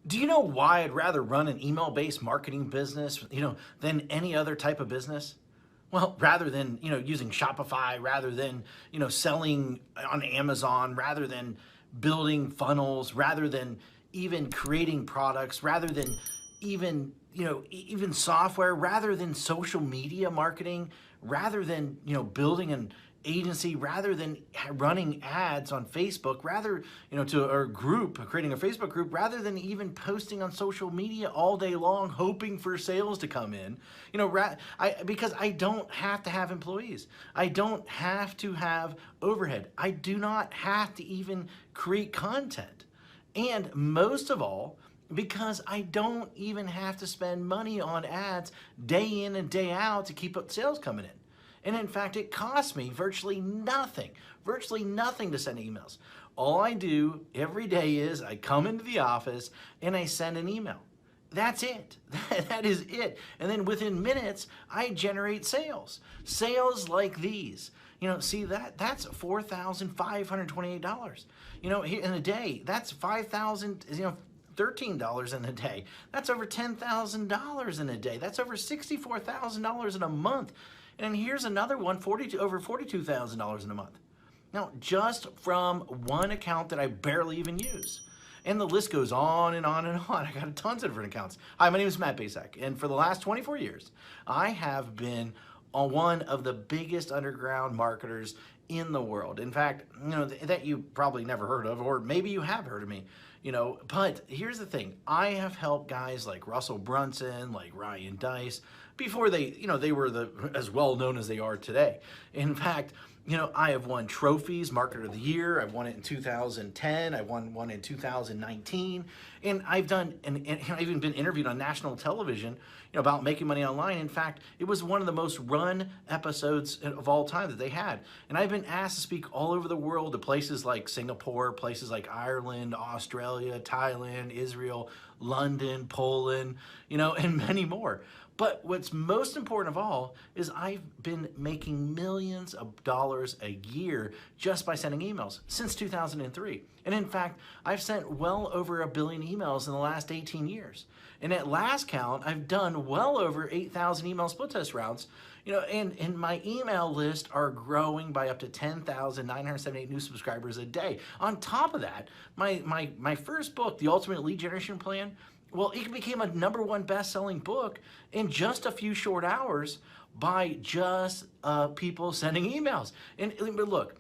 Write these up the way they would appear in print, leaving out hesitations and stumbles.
Do you know why I'd rather run an email-based marketing business, than any other type of business? Well, rather than, using Shopify, rather than, selling on Amazon, rather than building funnels, rather than even creating products, rather than even, even software, rather than social media marketing, rather than, building an agency, rather than running ads on Facebook, rather, to our group, creating a Facebook group, rather than even posting on social media all day long, hoping for sales to come in, because I don't have to have employees. I don't have to have overhead. I do not have to even create content. And most of all, because I don't even have to spend money on ads day in and day out to keep up sales coming in. And in fact, it costs me virtually nothing to send emails. All I do every day is I come into the office and I send an email. That's it. That is it. And then within minutes, I generate sales. Sales like these. See that's $4,528. In a day, that's $5,000, $13 in a day. That's over $10,000 in a day. That's over $64,000 in a month. And here's another one, over $42,000 in a month. Now, just from one account that I barely even use. And the list goes on and on and on. I got tons of different accounts. Hi, my name is Matt Basak, and for the last 24 years, I have been on one of the biggest underground marketers in the world. In fact, that you probably never heard of, or maybe you have heard of me, but here's the thing. I have helped guys like Russell Brunson, like Ryan Deiss, before they were as well known as they are today. In fact, I have won trophies, Marketer of the Year. I've won it in 2010. I won one in 2019. And I've even been interviewed on national television, about making money online. In fact, it was one of the most run episodes of all time that they had. And I've been asked to speak all over the world to places like Singapore, places like Ireland, Australia, Thailand, Israel, London, Poland, and many more. But what's most important of all is I've been making millions of dollars a year just by sending emails since 2003. And in fact, I've sent well over 1 billion emails in the last 18 years. And at last count, I've done well over 8,000 email split test routes, and my email list are growing by up to 10,978 new subscribers a day. On top of that, my first book, The Ultimate Lead Generation Plan, well, it became a #1 best-selling book in just a few short hours by just people sending emails. But look,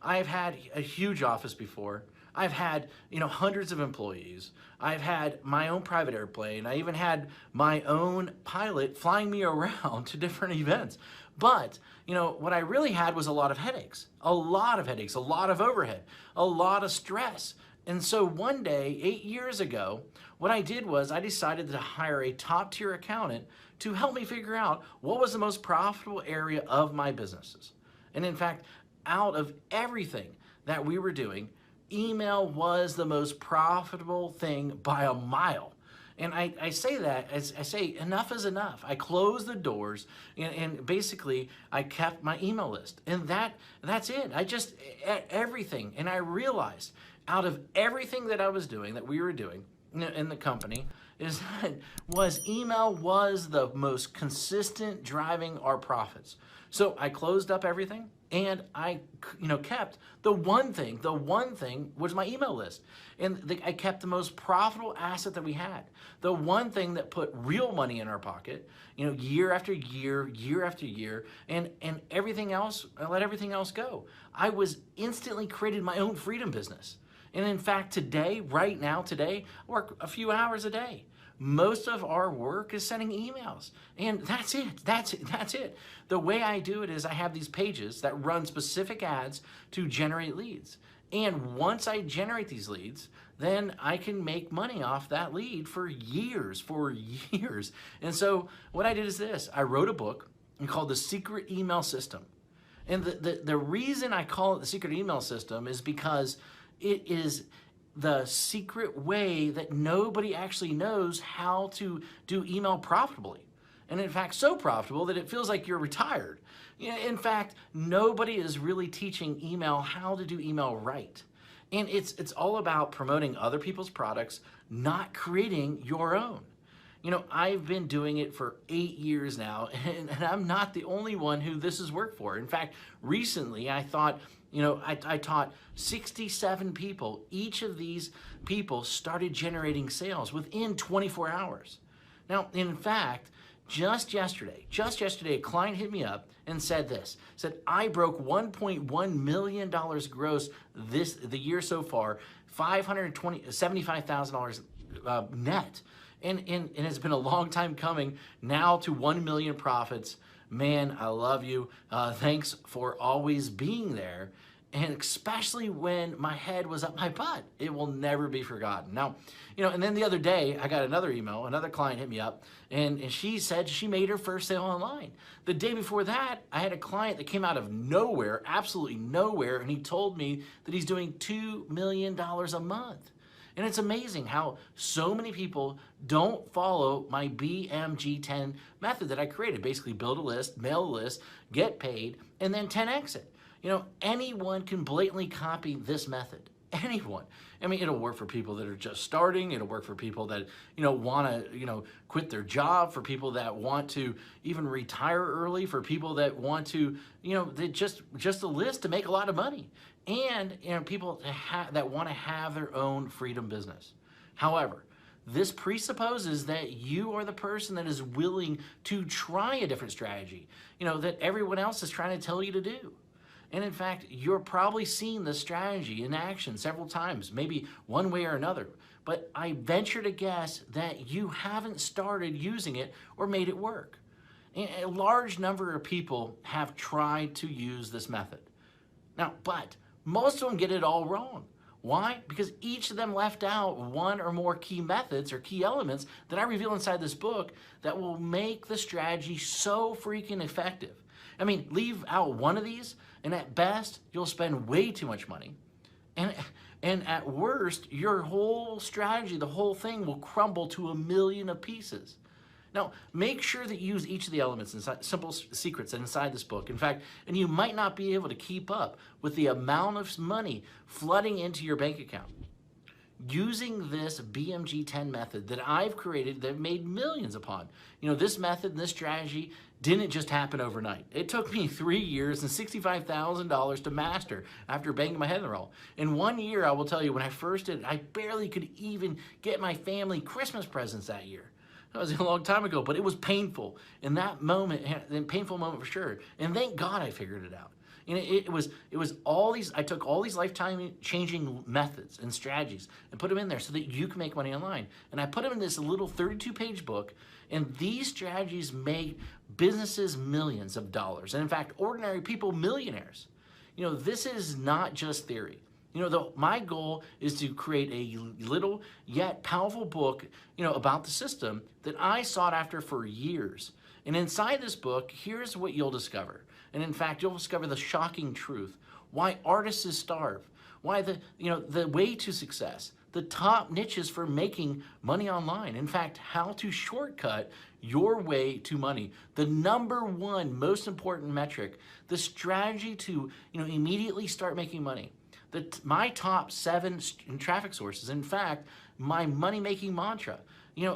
I've had a huge office before. I've had, hundreds of employees. I've had my own private airplane. I even had my own pilot flying me around to different events. But, what I really had was a lot of headaches, a lot of overhead, a lot of stress. And so one day, 8 years ago, what I did was I decided to hire a top-tier accountant to help me figure out what was the most profitable area of my businesses. And in fact, out of everything that we were doing, email was the most profitable thing by a mile. And I say that, as I say, enough is enough. I closed the doors and basically I kept my email list. And that's it. Everything. And I realized out of everything that I was doing, that we were doing in the company, email was the most consistent driving our profits. So I closed up everything and I kept the one thing was my email list. And I kept the most profitable asset that we had. The one thing that put real money in our pocket, year after year, year after year, and everything else, I let everything else go. I was instantly created my own freedom business. And in fact, right now, I work a few hours a day. Most of our work is sending emails. And that's it. The way I do it is I have these pages that run specific ads to generate leads. And once I generate these leads, then I can make money off that lead for years. And so what I did is this. I wrote a book called The Secret Email System. And the reason I call it The Secret Email System is because it is the secret way that nobody actually knows how to do email profitably. And in fact, so profitable that it feels like you're retired. In fact, nobody is really teaching email how to do email right. And it's all about promoting other people's products, not creating your own. I've been doing it for 8 years now, and I'm not the only one who this has worked for. In fact, recently I thought, I taught 67 people. Each of these people started generating sales within 24 hours. Now, in fact, just yesterday, a client hit me up and said I broke $1.1 million gross the year so far, $75,000 net. And it's been a long time coming now to 1 million profits. Man, I love you. Thanks for always being there. And especially when my head was up my butt. It will never be forgotten. Now, and then the other day, I got another email. Another client hit me up, and she said she made her first sale online. The day before that, I had a client that came out of nowhere, absolutely nowhere, and he told me that he's doing $2 million a month. And it's amazing how so many people don't follow my BMG10 method that I created. Basically, build a list, mail a list, get paid, and then 10x it. Anyone can blatantly copy this method. Anyone. I mean, it'll work for people that are just starting. It'll work for people that, want to, quit their job, for people that want to even retire early, for people that want to, just a list to make a lot of money. And, people that want to have their own freedom business. However, this presupposes that you are the person that is willing to try a different strategy, that everyone else is trying to tell you to do. And in fact, you're probably seen this strategy in action several times, maybe one way or another. But I venture to guess that you haven't started using it or made it work. A large number of people have tried to use this method. Now, but most of them get it all wrong. Why? Because each of them left out one or more key methods or key elements that I reveal inside this book that will make the strategy so freaking effective. I mean, leave out one of these, and at best, you'll spend way too much money. And at worst, your whole strategy, the whole thing will crumble to a million of pieces. Now, make sure that you use each of the elements, simple secrets inside this book. In fact, and you might not be able to keep up with the amount of money flooding into your bank account. Using this BMG10 method that I've created that I've made millions upon. This method and this strategy didn't just happen overnight. It took me 3 years and $65,000 to master after banging my head in the wall. In 1 year, I will tell you, when I first did it, I barely could even get my family Christmas presents that year. That was a long time ago, but it was painful. In that moment, a painful moment for sure. And thank God I figured it out. And it was all these, I took all these lifetime changing methods and strategies and put them in there so that you can make money online. And I put them in this little 32-page book, and these strategies made businesses millions of dollars. And in fact, ordinary people millionaires. This is not just theory. My goal is to create a little yet powerful book, about the system that I sought after for years. And inside this book, here's what you'll discover. And in fact, you'll discover the shocking truth. Why artists starve. Why the way to success. The top niches for making money online. In fact, how to shortcut your way to money. The #1 most important metric. The strategy to immediately start making money. My top 7 traffic sources. In fact, my money-making mantra.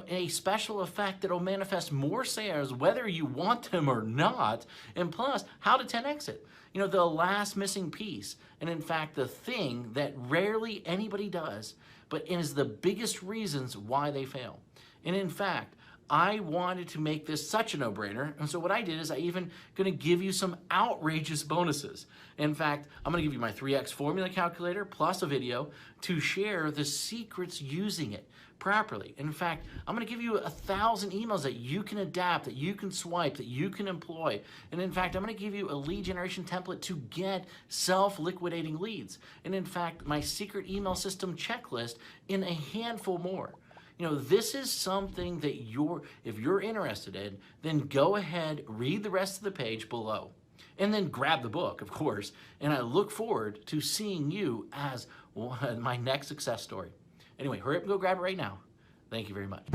A special effect that will manifest more sales whether you want them or not, and plus, how to 10x it. The last missing piece, and in fact, the thing that rarely anybody does, but is the biggest reasons why they fail. And in fact, I wanted to make this such a no-brainer, and so what I did is I even going to give you some outrageous bonuses. In fact, I'm going to give you my 3x formula calculator plus a video to share the secrets using it properly. In fact, I'm going to give you 1,000 emails that you can adapt, that you can swipe, that you can employ. And in fact, I'm going to give you a lead generation template to get self-liquidating leads. And in fact, my secret email system checklist in a handful more. This is something that if you're interested in, then go ahead, read the rest of the page below. And then grab the book, of course. And I look forward to seeing you as my next success story. Anyway, hurry up and go grab it right now. Thank you very much.